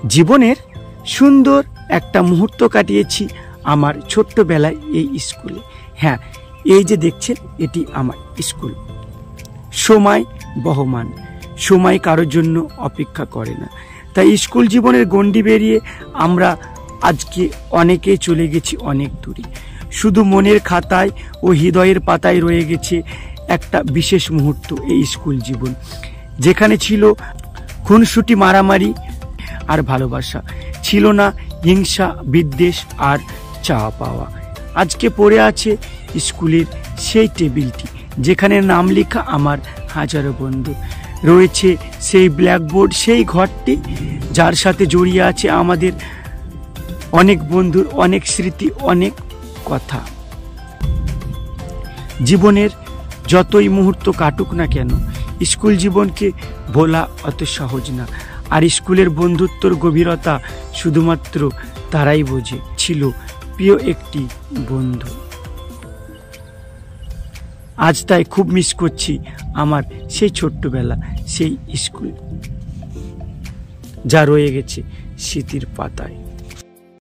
জীবনের সুন্দর একটা মুহূর্ত কাটিয়েছি আমার ছোট্টবেলায় এই স্কুলে। হ্যাঁ, এই যে দেখছেন এটি আমার স্কুল। সময় বহমান, সময় কারোর জন্য অপেক্ষা করে না। তাই স্কুল জীবনের গণ্ডি বেরিয়ে আমরা আজকে অনেকেই চলে গেছি অনেক দূরে। শুধু মনের খাতায় ও হৃদয়ের পাতায় রয়ে গেছে একটা বিশেষ মুহূর্ত, এই স্কুল জীবন, যেখানে ছিল খুনসুটি, মারামারি আর ভালোবাসা, ছিল না হিংসা, বিদ্বেষ আর চাওয়া পাওয়া। আজকে পড়ে আছে স্কুলের সেই টেবিলটি, যেখানে নাম লেখা আমার হাজারো বন্ধু। রয়েছে সেই ব্ল্যাকবোর্ড, সেই ঘরটি যার সাথে জড়িয়ে আছে আমাদের অনেক বন্ধুর অনেক স্মৃতি, অনেক কথা। জীবনের যতই মুহূর্ত কাটুক না কেন, স্কুল জীবনকে ভোলা অত সহজ না। আর স্কুলের বন্ধুত্বর গভীরতা শুধুমাত্র তারাই বোঝে। ছিল প্রিয় একটি বন্ধু। আজ তাই খুব মিস করছি আমার সেই ছোট্টবেলা, সেই স্কুল, যা রয়ে গেছে স্মৃতির পাতায়।